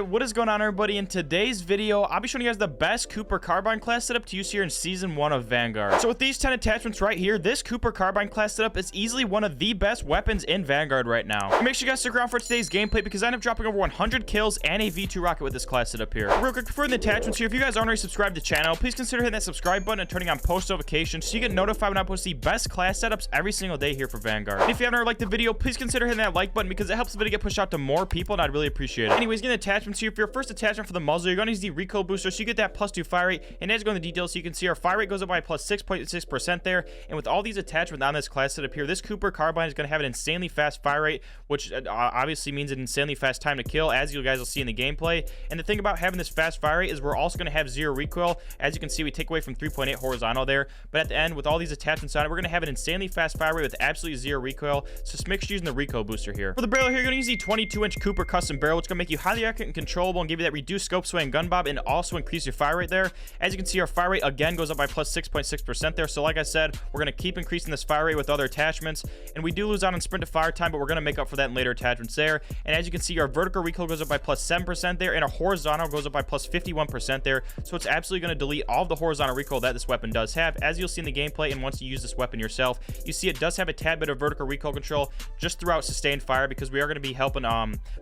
Alright, what is going on, everybody? In today's video, I'll be showing you guys the best Cooper Carbine class setup to use here in Season 1 of Vanguard. So with these 10 attachments right here, this Cooper Carbine class setup is easily one of the best weapons in Vanguard right now. Make sure you guys stick around for today's gameplay because I end up dropping over 100 kills and a V2 rocket with this class setup here. Real quick, before the attachments here, if you guys aren't already subscribed to the channel, please consider hitting that subscribe button and turning on post notifications so you get notified when I post the best class setups every single day here for Vanguard. And if you haven't already liked the video, please consider hitting that like button because it helps the video get pushed out to more people and I'd really appreciate it. Anyways, getting attachments here. For your first attachment for the muzzle, you're going to use the recoil booster so you get that +2 fire rate. And as you go in the details, so you can see our fire rate goes up by plus 6.6% there. And with all these attachments on this class setup here, this Cooper Carbine is going to have an insanely fast fire rate, which obviously means an insanely fast time to kill, as you guys will see in the gameplay. And the thing about having this fast fire rate is we're also going to have 0 recoil. As you can see, we take away from 3.8 horizontal there. But at the end, with all these attachments on it, we're going to have an insanely fast fire rate with absolutely 0 recoil. So just make sure you're using the recoil booster here. For the barrel here, you're going to use the 22-inch Cooper custom barrel, which is going to make you highly accurate and controllable and give you that reduced scope sway and gun bob, and also increase your fire rate there. As you can see, our fire rate again goes up by plus 6.6% there. So like I said, we're going to keep increasing this fire rate with other attachments, and we do lose out on sprint to fire time, but we're going to make up for that in later attachments there. And as you can see, our vertical recoil goes up by plus 7% there, and our horizontal goes up by plus 51% there. So it's absolutely going to delete all of the horizontal recoil that this weapon does have, as you'll see in the gameplay. And once you use this weapon yourself, you see it does have a tad bit of vertical recoil control just throughout sustained fire, because we are going to be helping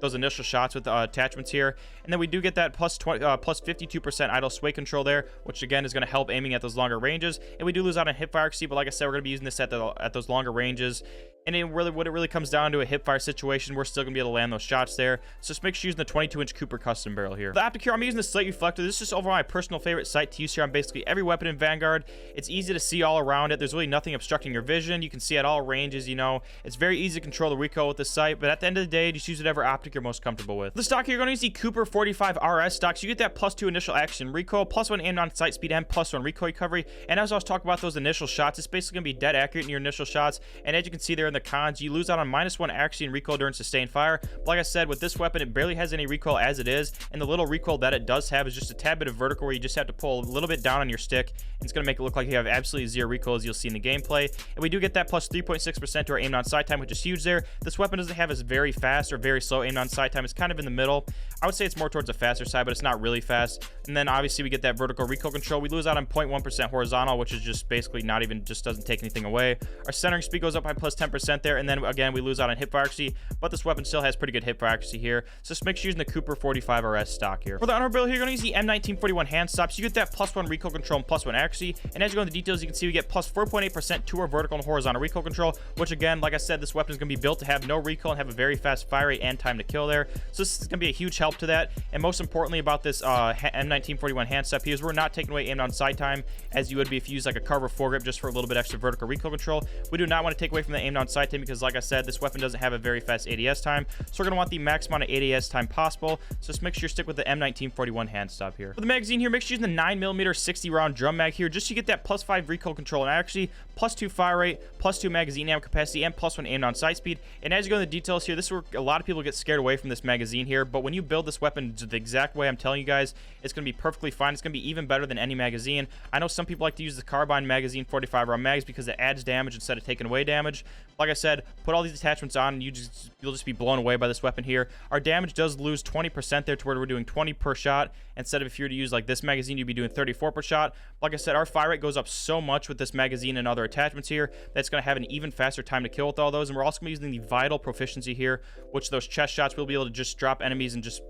those initial shots with attachments here. And then we do get that plus 52% idle sway control there, which again is going to help aiming at those longer ranges. And we do lose out on hip fire accuracy, but like I said, we're going to be using this at those longer ranges. And what it really comes down to a hip fire situation, we're still going to be able to land those shots there. So just make sure you're using the 22-inch Cooper custom barrel here. The optic here, I'm using the slate reflector. This is just overall my personal favorite sight to use here on basically every weapon in Vanguard. It's easy to see all around it. There's really nothing obstructing your vision. You can see at all ranges, you know. It's very easy to control the recoil with this sight, but at the end of the day, just use whatever optic you're most comfortable with. The stock here, you're going to use the Cooper 45 RS stock. So you get that +2 initial action recoil, +1 aim on sight speed, and +1 recoil recovery. And as I was talking about those initial shots, it's basically going to be dead accurate in your initial shots. And as you can see there in the cons, you lose out on -1 accuracy and recoil during sustained fire. But like I said, with this weapon, it barely has any recoil as it is, and the little recoil that it does have is just a tad bit of vertical where you just have to pull a little bit down on your stick, and it's going to make it look like you have absolutely 0 recoil, as you'll see in the gameplay. And we do get that plus 3.6% to our aim on sight time, which is huge there. This weapon doesn't have as very fast or very slow aim on sight time. It's kind of in the middle. I would say it's more towards the faster side, but it's not really fast. And then obviously we get that vertical recoil control. We lose out on 0.1% horizontal, which is just basically not even, just doesn't take anything away. Our centering speed goes up by plus 10% there, and then again we lose out on hip fire accuracy, but this weapon still has pretty good hip fire accuracy here. So just make sure you're using the Cooper 45 RS stock here. For the honorable barrel here, you're going to use the M1941 hand stop. So you get that +1 recoil control and +1 accuracy. And as you go into the details, you can see we get plus 4.8% to our vertical and horizontal recoil control, which again, like I said, this weapon is going to be built to have no recoil and have a very fast fire rate and time to kill there. So this is going to be a huge help to that. And most importantly about this M1941 hand stop here is we're not taking away aim down sight time as you would be if you use like a Carver foregrip just for a little bit extra vertical recoil control. We do not want to take away from the aim down sight time because, like I said, this weapon doesn't have a very fast ADS time, so we're going to want the max amount of ADS time possible. So just make sure you stick with the M1941 hand stop here. For the magazine here, make sure you're using the 9mm 60 round drum mag here, just to get that +5 recoil control and accuracy, +2 fire rate, +2 magazine ammo capacity, and +1 aim down sight speed. And as you go into the details here, this is where a lot of people get scared away from this magazine here, but when you build this weapon the exact way I'm telling you guys, it's going to be perfectly fine. It's going to be even better than any magazine. I know some people like to use the Carbine magazine 45 round mags because it adds damage instead of taking away damage. Like I said, put all these attachments on and you'll just be blown away by this weapon here. Our damage does lose 20% there to where we're doing 20 per shot instead of if you were to use like this magazine, you'd be doing 34 per shot. Like I said, our fire rate goes up so much with this magazine and other attachments here that's going to have an even faster time to kill with all those. And we're also going to be using the vital proficiency here, which those chest shots we'll be able to just drop enemies and just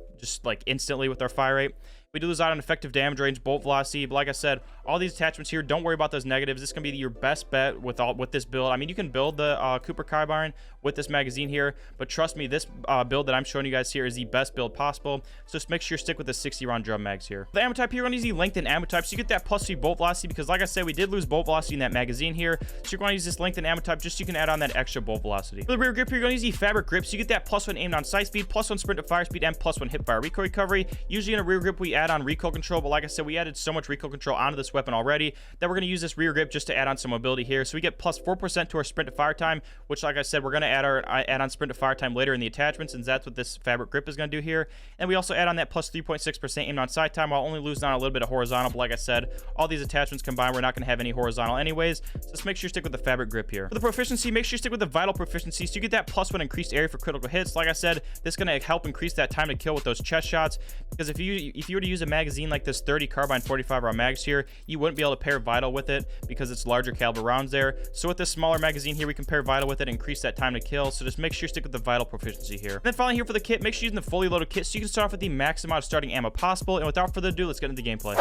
like instantly with our fire rate. We do lose out on effective damage range, bolt velocity, but like I said, all these attachments here, don't worry about those negatives. This is going to be your best bet with this build. I mean, you can build the Cooper Carbine with this magazine here, but trust me, this build that I'm showing you guys here is the best build possible. So just make sure you stick with the 60 round drum mags here. The ammo type here, we're going to use the lengthened ammo type, so you get that +3 bolt velocity, because like I said, we did lose bolt velocity in that magazine here. So you're going to use this lengthened ammo type just so you can add on that extra bolt velocity. For the rear grip here, you're going to use the fabric grip, so you get that +1 aim on sight speed, +1 sprint to fire speed, and +1 hip fire recoil recovery. Usually in a rear grip, we add add on recoil control, but like I said, we added so much recoil control onto this weapon already that we're going to use this rear grip just to add on some mobility here. So we get plus 4% to our sprint to fire time, which like I said, we're going to add on sprint to fire time later in the attachments, and that's what this fabric grip is going to do here. And we also add on that plus 3.6% aim on sight time while only losing on a little bit of horizontal. But like I said, all these attachments combined, we're not going to have any horizontal anyways. So just make sure you stick with the fabric grip here. For the proficiency, make sure you stick with the vital proficiency so you get that +1 increased area for critical hits. Like I said, this is going to help increase that time to kill with those chest shots, because if you were to use a magazine like this 30 carbine 45 round mags here, you wouldn't be able to pair vital with it because it's larger caliber rounds there. So with this smaller magazine here, we can pair vital with it and increase that time to kill. So just make sure you stick with the vital proficiency here. And then finally here for the kit, make sure you're using the fully loaded kit so you can start off with the max amount of starting ammo possible. And without further ado, let's get into the gameplay.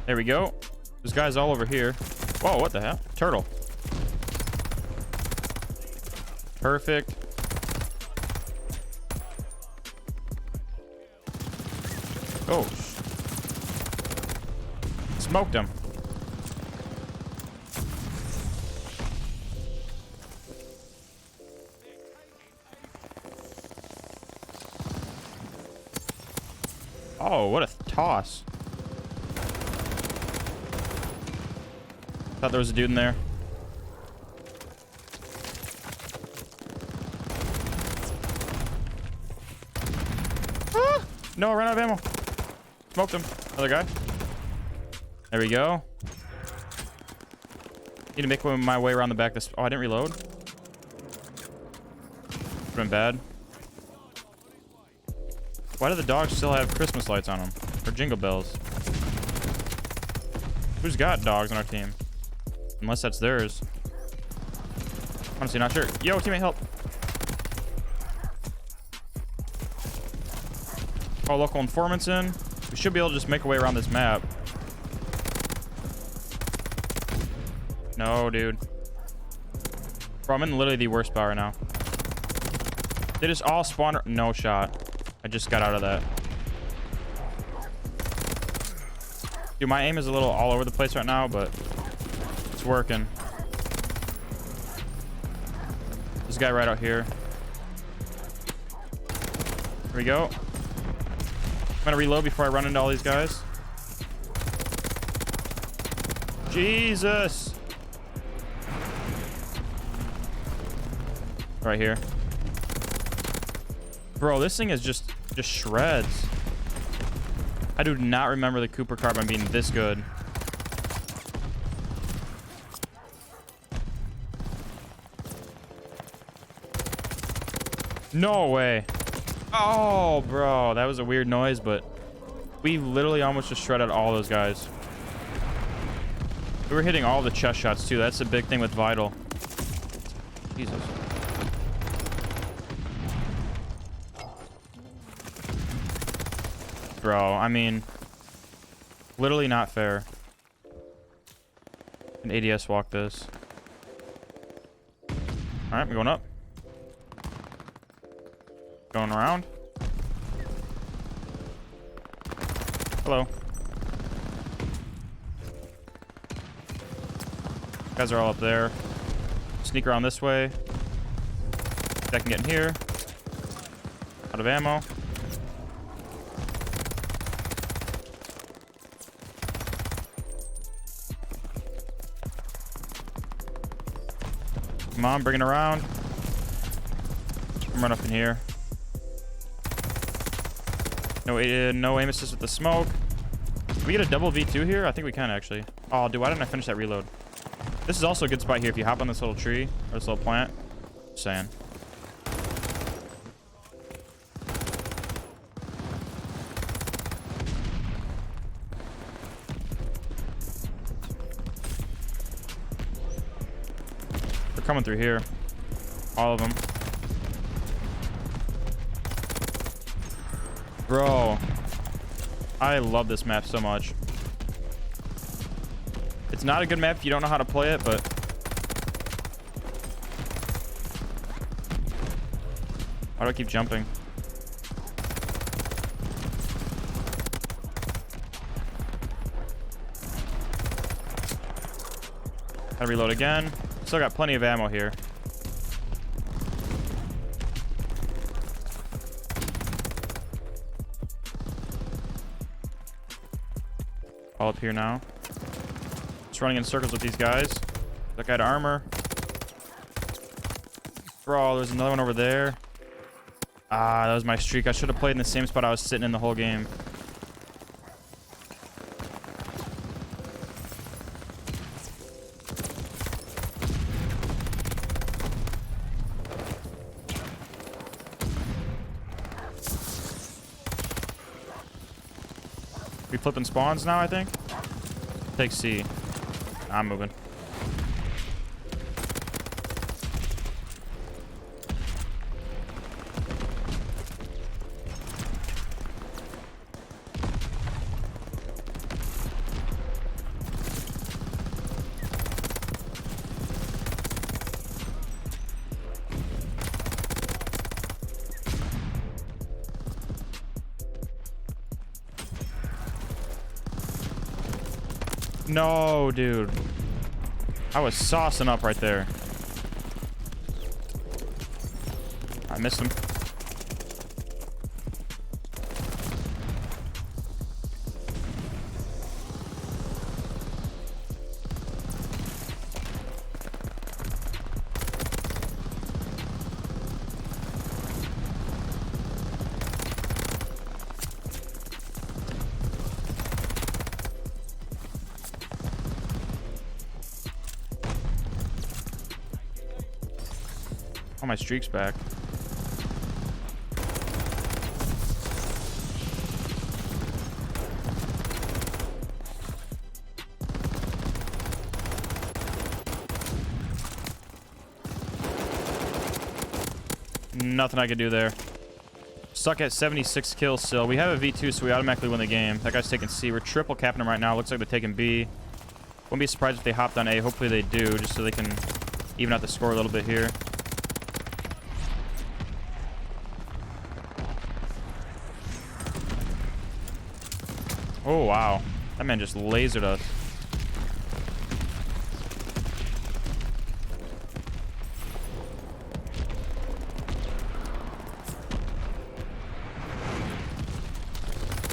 There we go. There's guys all over here. Whoa, what the hell? Turtle. Perfect. Oh. Smoked him. Oh, what a toss. Thought there was a dude in there. Ah! No, I ran out of ammo. Smoked him. Another guy. There we go. Need to make my way around the back. Oh, I didn't reload. Would've been bad. Why do the dogs still have Christmas lights on them? Or jingle bells? Who's got dogs on our team? Unless that's theirs. Honestly, not sure. Yo, teammate, help. Oh, local informants in. We should be able to just make our way around this map. No, dude. Bro, I'm in literally the worst spot right now. They just all spawn. No shot. I just got out of that. Dude, my aim is a little all over the place right now, but it's working. This guy right out here. Here we go. I'm gonna reload before I run into all these guys. Jesus. Right here. Bro, this thing is just shreds. I do not remember the Cooper carbine being this good. No way. Oh, bro, that was a weird noise, but we literally almost just shredded all those guys. We were hitting all the chest shots too. That's the big thing with vital. Jesus. Bro, I mean, literally not fair. An ADS walk this. All right, we're going up. Going around. Hello. Guys are all up there. Sneak around this way. I can get in here. Out of ammo. Come on, bring it around. I'm running up in here. No aim assist with the smoke. Can we get a double V2 here? I think we can actually. Oh, dude, why didn't I finish that reload? This is also a good spot here if you hop on this little tree or this little plant. Just saying. They're coming through here. All of them. Bro, I love this map so much. It's not a good map if you don't know how to play it, but why do I keep jumping? Gotta reload again. Still got plenty of ammo here. All up here now. Just running in circles with these guys. That guy had armor. Bro, there's another one over there. Ah, that was my streak. I should have played in the same spot I was sitting in the whole game. We flipping spawns now, I think. Take C. I'm moving. No, dude. I was saucing up right there. I missed him. Oh, my streak's back. Nothing I could do there. Stuck at 76 kills still. We have a V2, so we automatically win the game. That guy's taking C. We're triple capping him right now. Looks like they're taking B. Wouldn't be surprised if they hopped on A. Hopefully they do, just so they can even out the score a little bit here. Oh, wow. That man just lasered us.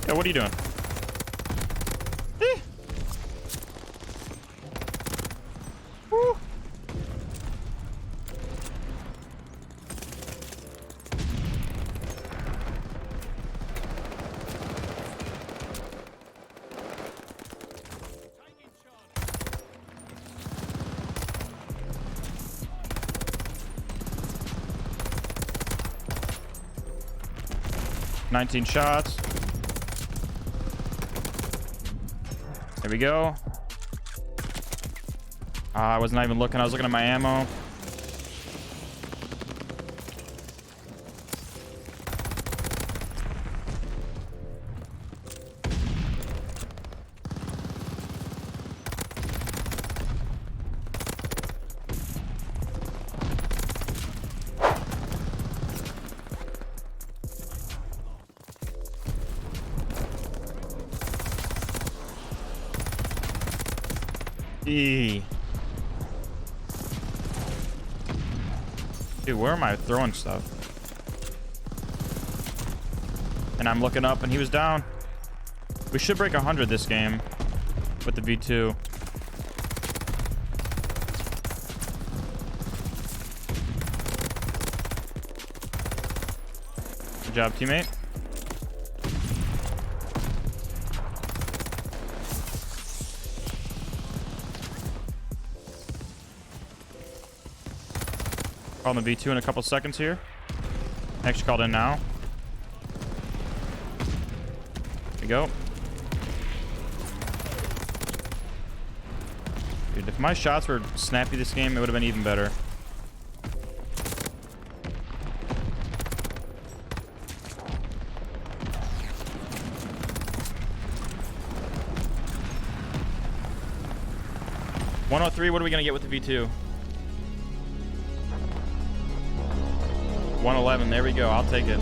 Yeah, what are you doing? Woo. 19 shots. There we go. I was not even looking. I was looking at my ammo. Dude, where am I throwing stuff? And I'm looking up and he was down. We should break 100 this game with the V2. Good job, teammate. Calling the V2 in a couple seconds here. Actually called in now. There we go. Dude, if my shots were snappy this game, it would have been even better. $103, what are we going to get with the V2? 111, there we go. I'll take it.